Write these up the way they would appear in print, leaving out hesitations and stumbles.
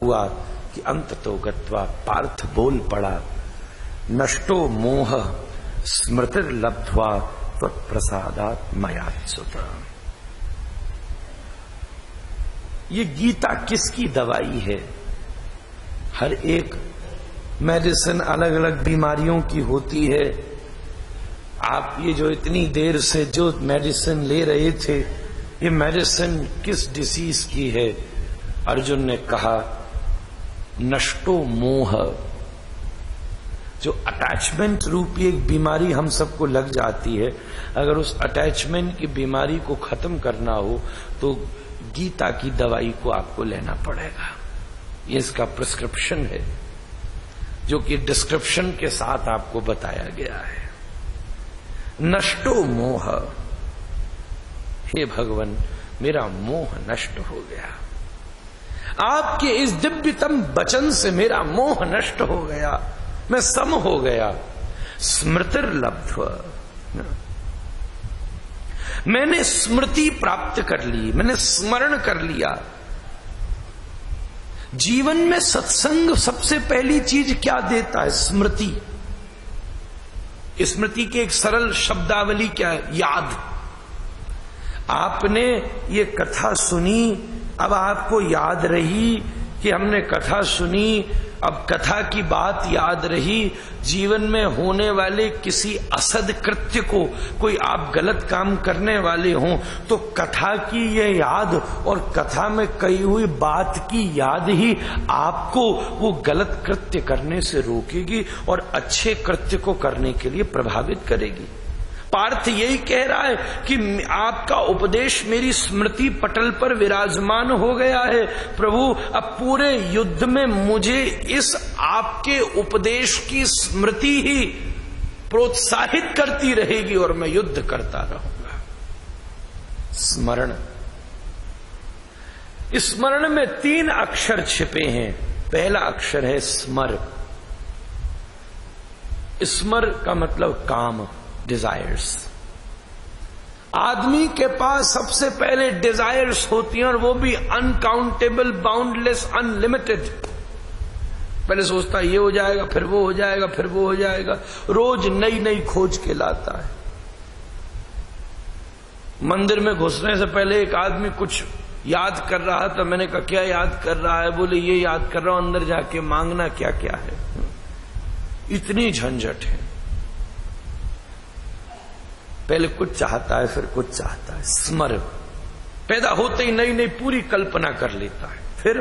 हुआ कि अंततो गत्वा पार्थ बोल पड़ा, नष्टो मोह स्मृतिर्लब्ध्वा त्वत्प्रसादात् मयाच्युत। ये गीता किसकी दवाई है? हर एक मेडिसिन अलग अलग बीमारियों की होती है। आप ये जो इतनी देर से जो मेडिसिन ले रहे थे, ये मेडिसिन किस डिसीज की है? अर्जुन ने कहा नष्टो मोह। जो अटैचमेंट रूपी एक बीमारी हम सबको लग जाती है, अगर उस अटैचमेंट की बीमारी को खत्म करना हो तो गीता की दवाई को आपको लेना पड़ेगा। ये इसका प्रिस्क्रिप्शन है, जो कि डिस्क्रिप्शन के साथ आपको बताया गया है। नष्टो मोह, हे भगवान मेरा मोह नष्ट हो गया, आपके इस दिव्यतम वचन से मेरा मोह नष्ट हो गया, मैं सम हो गया। स्मृतिर्लब्ध्वा, मैंने स्मृति प्राप्त कर ली, मैंने स्मरण कर लिया। जीवन में सत्संग सबसे पहली चीज क्या देता है? स्मृति। स्मृति की एक सरल शब्दावली क्या है? याद। आपने ये कथा सुनी, अब आपको याद रही कि हमने कथा सुनी, अब कथा की बात याद रही। जीवन में होने वाले किसी असद कृत्य को, कोई आप गलत काम करने वाले हों, तो कथा की ये याद और कथा में कही हुई बात की याद ही आपको वो गलत कृत्य करने से रोकेगी और अच्छे कृत्य को करने के लिए प्रभावित करेगी। पार्थ यही कह रहा है कि आपका उपदेश मेरी स्मृति पटल पर विराजमान हो गया है। प्रभु, अब पूरे युद्ध में मुझे इस आपके उपदेश की स्मृति ही प्रोत्साहित करती रहेगी और मैं युद्ध करता रहूंगा। स्मरण। स्मरण में 3 अक्षर छिपे हैं। पहला अक्षर है स्मर। स्मर का मतलब काम, डिजायर्स। आदमी के पास सबसे पहले डिजायर्स होती हैं और वो भी अनकाउंटेबल, बाउंडलेस, अनलिमिटेड। पहले सोचता है ये हो जाएगा, फिर वो हो जाएगा, फिर वो हो जाएगा, रोज नई नई खोज के लाता है। मंदिर में घुसने से पहले एक आदमी कुछ याद कर रहा था, मैंने कहा क्या याद कर रहा है? बोले ये याद कर रहा हूं अंदर जाके मांगना क्या क्या है। इतनी झंझट है। पहले कुछ चाहता है, फिर कुछ चाहता है। स्मर। पैदा होते ही नई नई पूरी कल्पना कर लेता है। फिर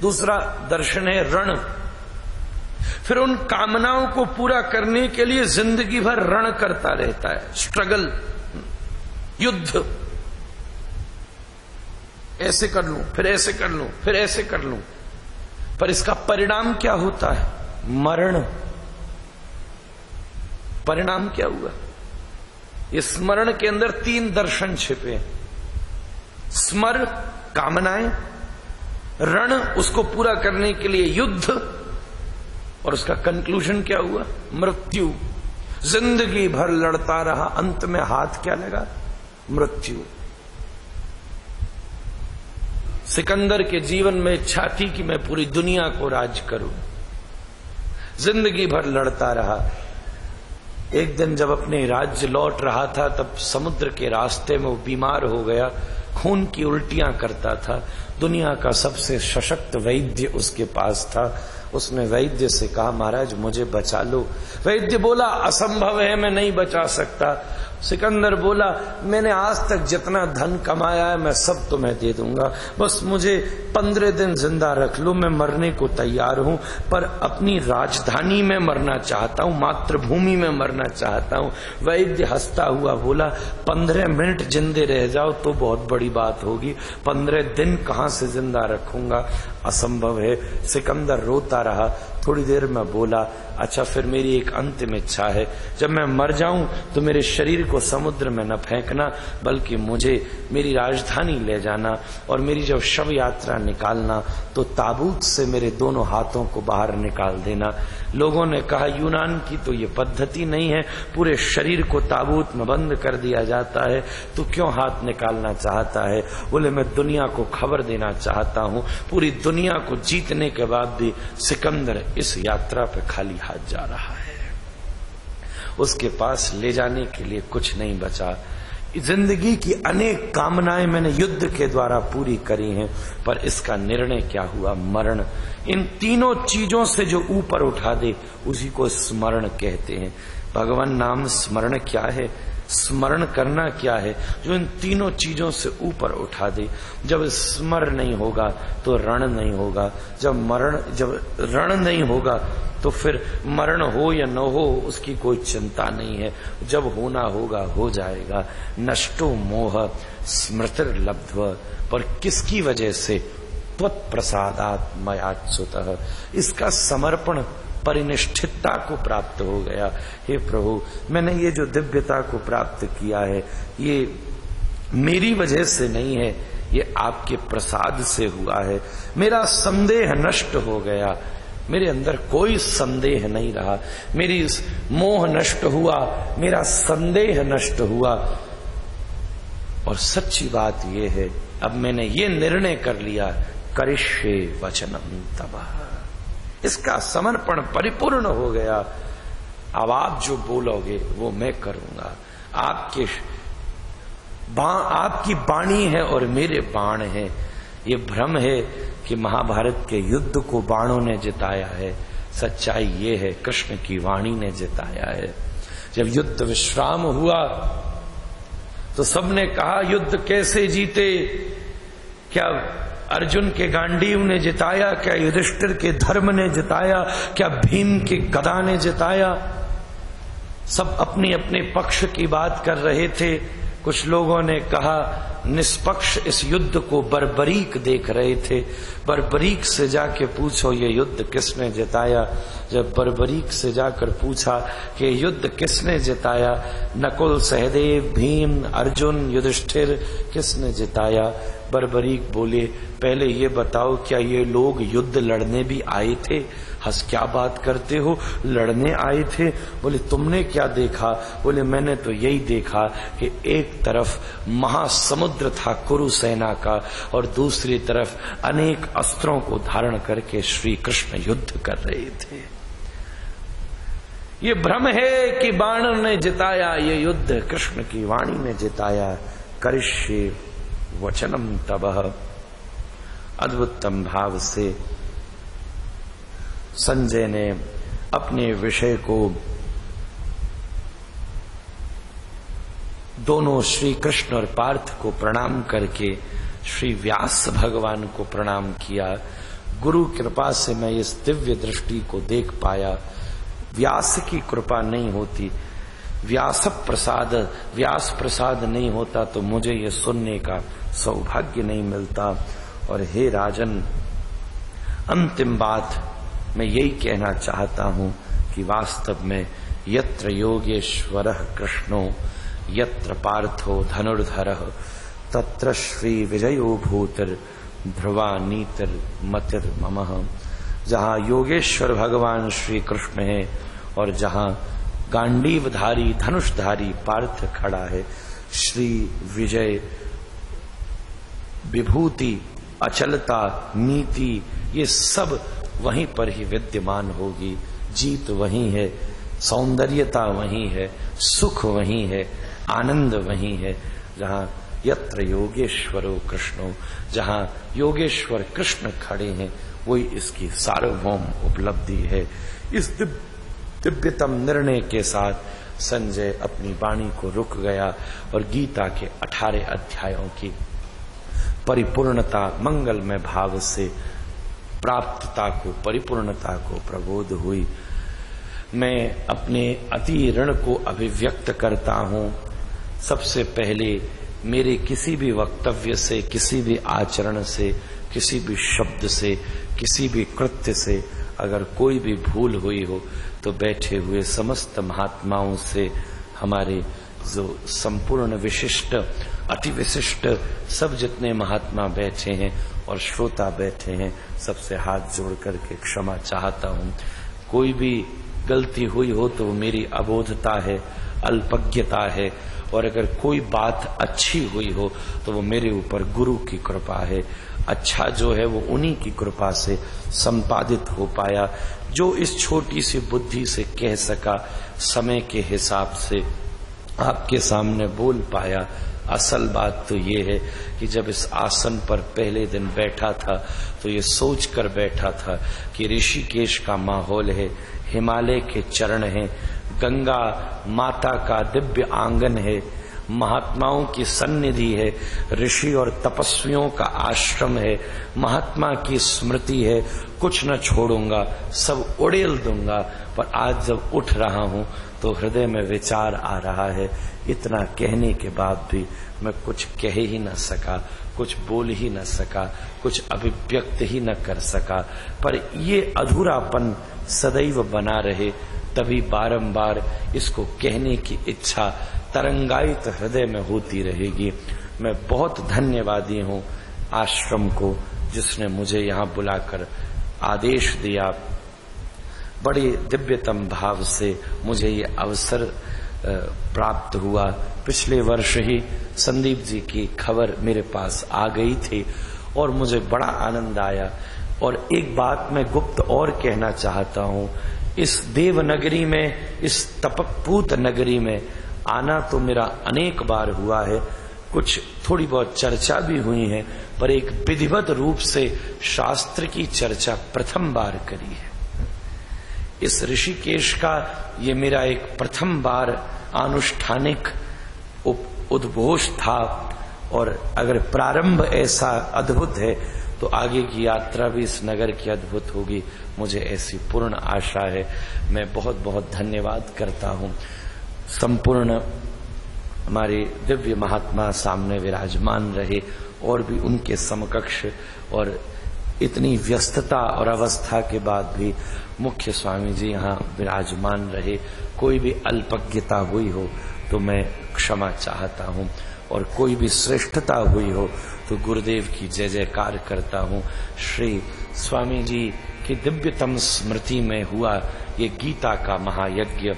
दूसरा दर्शन है रण। फिर उन कामनाओं को पूरा करने के लिए जिंदगी भर रण करता रहता है, स्ट्रगल, युद्ध। ऐसे कर लूं, फिर ऐसे कर लूं, फिर ऐसे कर लूं, पर इसका परिणाम क्या होता है? मरण। परिणाम क्या हुआ? इस स्मरण के अंदर 3 दर्शन छिपे। स्मर, कामनाएं, रण, उसको पूरा करने के लिए युद्ध, और उसका कंक्लूजन क्या हुआ? मृत्यु। जिंदगी भर लड़ता रहा, अंत में हाथ क्या लगा? मृत्यु। सिकंदर के जीवन में इच्छा थी कि मैं पूरी दुनिया को राज करूं, जिंदगी भर लड़ता रहा। एक दिन जब अपने राज्य लौट रहा था, तब समुद्र के रास्ते में वो बीमार हो गया, खून की उल्टियां करता था। दुनिया का सबसे सशक्त वैद्य उसके पास था। उसने वैद्य से कहा महाराज मुझे बचा लो। वैद्य बोला असंभव है, मैं नहीं बचा सकता। सिकंदर बोला मैंने आज तक जितना धन कमाया है मैं सब तुम्हें दे दूंगा, बस मुझे 15 दिन जिंदा रख लो, मैं मरने को तैयार हूं, पर अपनी राजधानी में मरना चाहता हूं, मातृभूमि में मरना चाहता हूं। वैद्य हंसता हुआ बोला 15 मिनट जिंदे रह जाओ तो बहुत बड़ी बात होगी, 15 दिन कहां से जिंदा रखूंगा, असंभव है। सिकंदर रोता रहा। थोड़ी देर में बोला, अच्छा फिर मेरी एक अंतिम इच्छा है, जब मैं मर जाऊं तो मेरे शरीर को समुद्र में न फेंकना, बल्कि मुझे मेरी राजधानी ले जाना और मेरी जब शव यात्रा निकालना तो ताबूत से मेरे दोनों हाथों को बाहर निकाल देना। लोगों ने कहा यूनान की तो ये पद्धति नहीं है, पूरे शरीर को ताबूत में बंद कर दिया जाता है, तो क्यों हाथ निकालना चाहता है? बोले मैं दुनिया को खबर देना चाहता हूँ, पूरी दुनिया को जीतने के बाद भी सिकंदर इस यात्रा पे खाली हाथ जा रहा है, उसके पास ले जाने के लिए कुछ नहीं बचा। जिंदगी की अनेक कामनाएं मैंने युद्ध के द्वारा पूरी करी हैं, पर इसका निर्णय क्या हुआ? मरण। इन तीनों चीजों से जो ऊपर उठा दे उसी को स्मरण कहते हैं। भगवान नाम स्मरण क्या है? स्मरण करना क्या है? जो इन तीनों चीजों से ऊपर उठा दे। जब स्मर नहीं होगा तो रण नहीं होगा, जब रण नहीं होगा तो फिर मरण हो या न हो उसकी कोई चिंता नहीं है, जब होना होगा हो जाएगा। नष्टो मोह स्मृतिर लब्ध्व, पर किसकी वजह से? त्वत्प्रसादात् मयाच्युतः, इसका समर्पण परिनिष्ठितता को प्राप्त हो गया। हे प्रभु, मैंने ये जो दिव्यता को प्राप्त किया है ये मेरी वजह से नहीं है, ये आपके प्रसाद से हुआ है। मेरा संदेह नष्ट हो गया, मेरे अंदर कोई संदेह नहीं रहा, मेरी मोह नष्ट हुआ, मेरा संदेह नष्ट हुआ। और सच्ची बात यह है, अब मैंने ये निर्णय कर लिया, करिष्ये वचनम तव, इसका समर्पण परिपूर्ण हो गया। अब आप जो बोलोगे वो मैं करूंगा। आपकी बाणी है और मेरे बाण है। ये भ्रम है कि महाभारत के युद्ध को बाणों ने जिताया है, सच्चाई ये है कृष्ण की वाणी ने जिताया है। जब युद्ध विश्राम हुआ तो सबने कहा युद्ध कैसे जीते? क्या अर्जुन के गांडीव ने जिताया? क्या युधिष्ठिर के धर्म ने जिताया? क्या भीम के गदा ने जिताया? सब अपने अपने पक्ष की बात कर रहे थे। कुछ लोगों ने कहा निष्पक्ष इस युद्ध को बर्बरीक देख रहे थे, बर्बरीक से जाके पूछो ये युद्ध किसने जिताया। जब बर्बरीक से जाकर पूछा कि युद्ध किसने जिताया, नकुल, सहदेव, भीम, अर्जुन, युधिष्ठिर किसने जिताया, बर्बरीक बोले पहले ये बताओ क्या ये लोग युद्ध लड़ने भी आए थे? हंस क्या बात करते हो, लड़ने आए थे? बोले तुमने क्या देखा? बोले मैंने तो यही देखा कि एक तरफ महासमुद्र था कुरु सेना का और दूसरी तरफ अनेक अस्त्रों को धारण करके श्री कृष्ण युद्ध कर रहे थे। ये भ्रम है कि बाण ने जिताया, ये युद्ध कृष्ण की वाणी ने जिताया। करिष्ये वचनम तबह, अद्भुतम भाव से संजय ने अपने विषय को दोनों श्री कृष्ण और पार्थ को प्रणाम करके श्री व्यास भगवान को प्रणाम किया। गुरु कृपा से मैं इस दिव्य दृष्टि को देख पाया। व्यास की कृपा नहीं होती, व्यास प्रसाद नहीं होता तो मुझे ये सुनने का सौभाग्य नहीं मिलता। और हे राजन, अंतिम बात मैं यही कहना चाहता हूं कि वास्तव में यत्र योगेश्वरः कृष्णो यत्र पार्थो धनुर्धरः तत्र श्री विजयो भूतिर ध्रुवा नीतिर मतिर ममः। जहां योगेश्वर भगवान श्री कृष्ण है और जहां गांडीवधारी धनुषधारी पार्थ खड़ा है, श्री विजय, विभूति, अचलता, नीति, ये सब वहीं पर ही विद्यमान होगी। जीत वहीं है, सौंदर्यता वहीं है, सुख वहीं है, आनंद वहीं है। जहां यत्र योगेश्वरो कृष्णो, जहां योगेश्वर कृष्ण खड़े हैं वही इसकी सार्वभौम उपलब्धि है। इस दिव्यतम निर्णय के साथ संजय अपनी वाणी को रुक गया और गीता के 18 अध्यायों की परिपूर्णता, मंगलमय भाव से प्राप्तता को, परिपूर्णता को प्रबोध हुई। मैं अपने अति ऋण को अभिव्यक्त करता हूं। सबसे पहले मेरे किसी भी वक्तव्य से, किसी भी आचरण से, किसी भी शब्द से, किसी भी कृत्य से अगर कोई भी भूल हुई हो तो बैठे हुए समस्त महात्माओं से, हमारे जो संपूर्ण विशिष्ट अति विशिष्ट सब जितने महात्मा बैठे हैं और श्रोता बैठे हैं, सबसे हाथ जोड़ करके क्षमा चाहता हूं। कोई भी गलती हुई हो तो वो मेरी अबोधता है, अल्पज्ञता है, और अगर कोई बात अच्छी हुई हो तो वो मेरे ऊपर गुरु की कृपा है। अच्छा जो है वो उन्हीं की कृपा से संपादित हो पाया, जो इस छोटी सी बुद्धि से कह सका, समय के हिसाब से आपके सामने बोल पाया। असल बात तो ये है कि जब इस आसन पर पहले दिन बैठा था तो ये सोच कर बैठा था कि ऋषिकेश का माहौल है, हिमालय के चरण हैं, गंगा माता का दिव्य आंगन है, महात्माओं की सन्निधि है, ऋषि और तपस्वियों का आश्रम है, महात्मा की स्मृति है, कुछ न छोड़ूंगा, सब उड़ेल दूंगा। पर आज जब उठ रहा हूं तो हृदय में विचार आ रहा है, इतना कहने के बाद भी मैं कुछ कह ही न सका, कुछ बोल ही न सका, कुछ अभिव्यक्त ही न कर सका। पर ये अधूरापन सदैव बना रहे, तभी बारंबार इसको कहने की इच्छा तरंगायित हृदय में होती रहेगी। मैं बहुत धन्यवादी हूं आश्रम को, जिसने मुझे यहाँ बुलाकर आदेश दिया। बड़े दिव्यतम भाव से मुझे ये अवसर प्राप्त हुआ। पिछले वर्ष ही संदीप जी की खबर मेरे पास आ गई थी और मुझे बड़ा आनंद आया। और एक बात मैं गुप्त और कहना चाहता हूं, इस देवनगरी में, इस तपपूत नगरी में आना तो मेरा अनेक बार हुआ है, कुछ थोड़ी बहुत चर्चा भी हुई है, पर एक विधिवत रूप से शास्त्र की चर्चा प्रथम बार करी है। इस ऋषिकेश का ये मेरा एक प्रथम बार आनुष्ठानिक उद्घोष था। और अगर प्रारंभ ऐसा अद्भुत है तो आगे की यात्रा भी इस नगर की अद्भुत होगी, मुझे ऐसी पूर्ण आशा है। मैं बहुत बहुत धन्यवाद करता हूं। संपूर्ण हमारे दिव्य महात्मा सामने विराजमान रहे और भी उनके समकक्ष, और इतनी व्यस्तता और अवस्था के बाद भी मुख्य स्वामी जी यहाँ विराजमान रहे। कोई भी अल्पज्ञता हुई हो तो मैं क्षमा चाहता हूँ, और कोई भी श्रेष्ठता हुई हो तो गुरुदेव की जय जयकार करता हूँ। श्री स्वामी जी की दिव्यतम स्मृति में हुआ ये गीता का महायज्ञ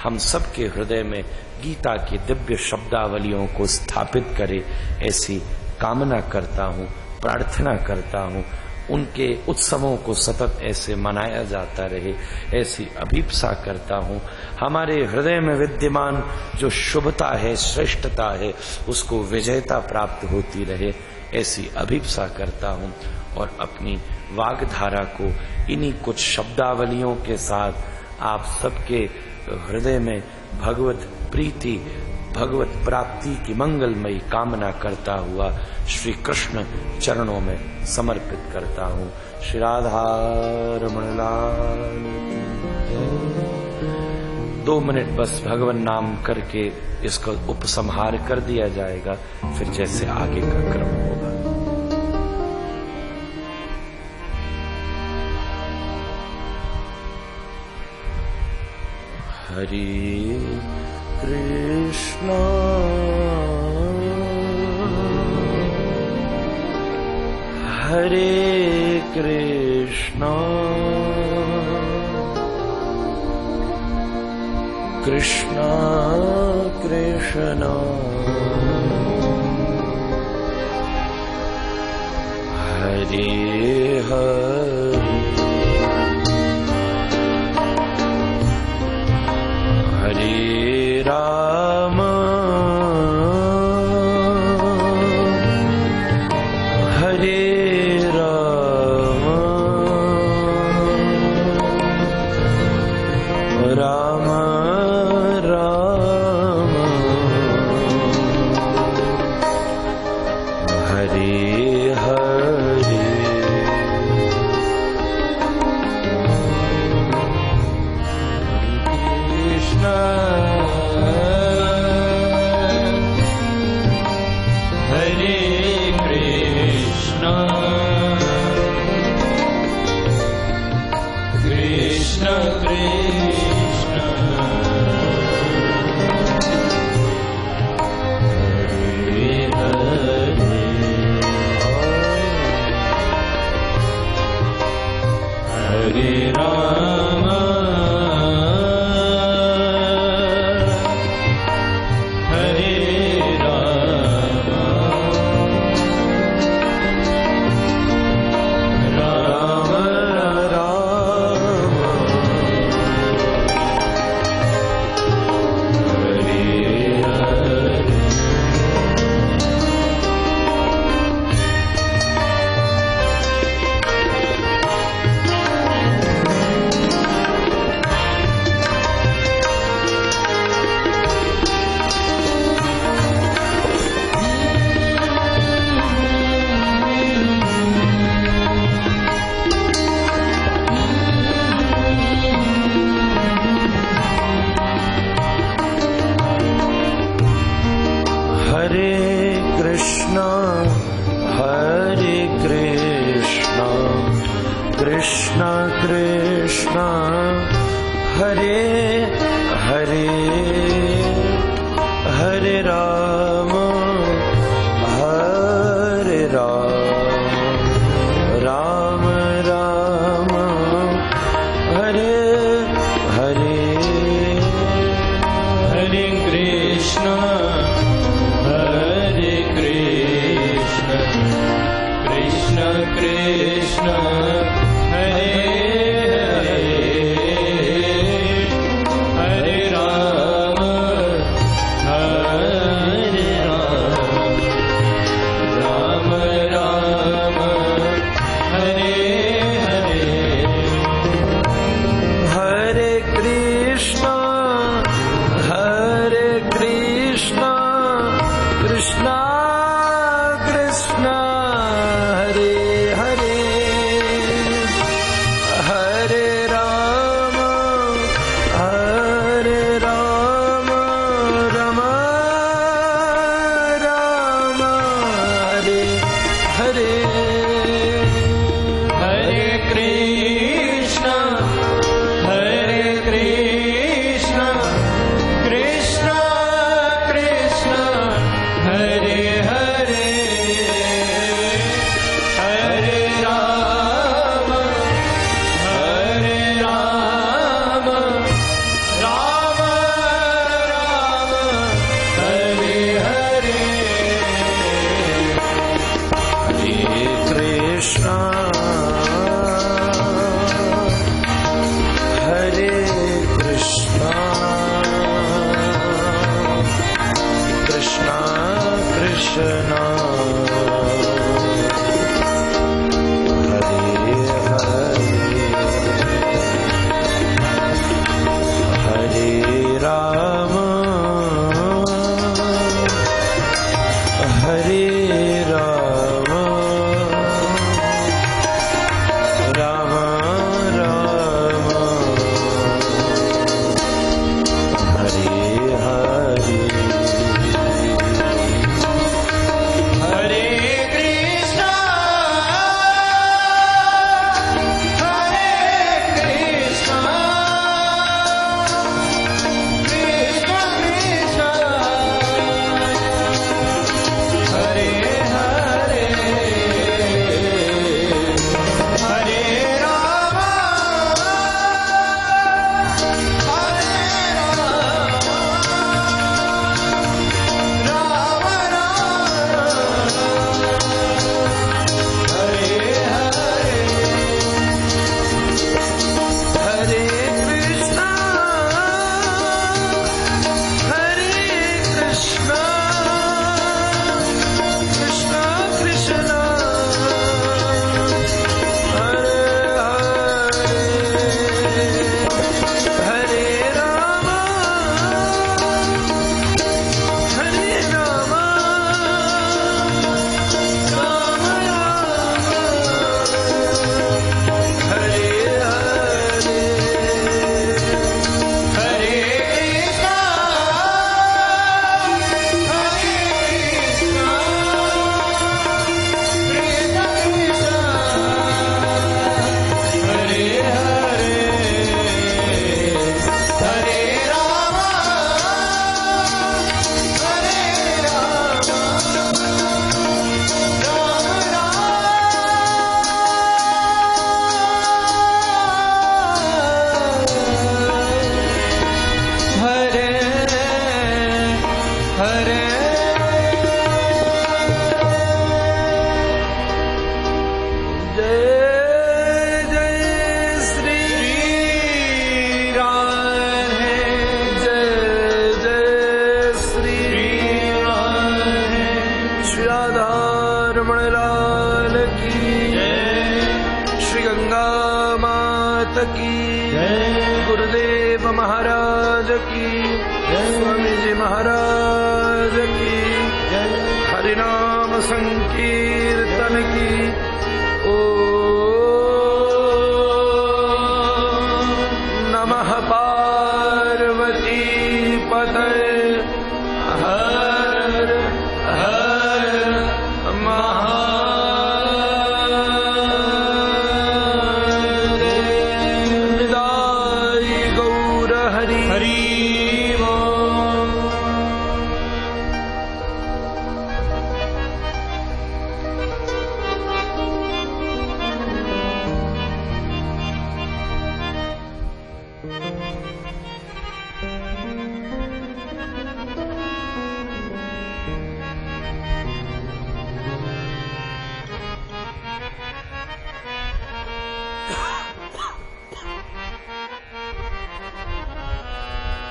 हम सबके हृदय में गीता की दिव्य शब्दावलियों को स्थापित करे, ऐसी कामना करता हूँ, प्रार्थना करता हूँ। उनके उत्सवों को सतत ऐसे मनाया जाता रहे, ऐसी अभीप्सा करता हूँ। हमारे हृदय में विद्यमान जो शुभता है, श्रेष्ठता है, उसको विजयता प्राप्त होती रहे, ऐसी अभीप्सा करता हूँ। और अपनी वागधारा को इन्हीं कुछ शब्दावलियों के साथ आप सबके हृदय में भगवत प्रीति, भगवत प्राप्ति की मंगलमयी कामना करता हुआ श्री कृष्ण चरणों में समर्पित करता हूँ। श्री राधा रमण लाल। 2 मिनट बस भगवान नाम करके इसका उपसंहार कर दिया जाएगा, फिर जैसे आगे का क्रम होगा। हरे कृष्णा हरे कृष्णा कृष्णा कृष्णा हरे हरे हरे राम हरे राम राम राम हरे हरे कृष्ण कृष्ण हरे हरे हरे राम कृष्ण कृष्ण हरे हरे हरे राम राम राम हरे हरे हरे कृष्ण कृष्ण कृष्ण हरे हरे राम मात की जय। गुरुदेव महाराज की स्वामी जी महाराज की हरिनाम संकीर्तन की। नमः पार्वती पतये।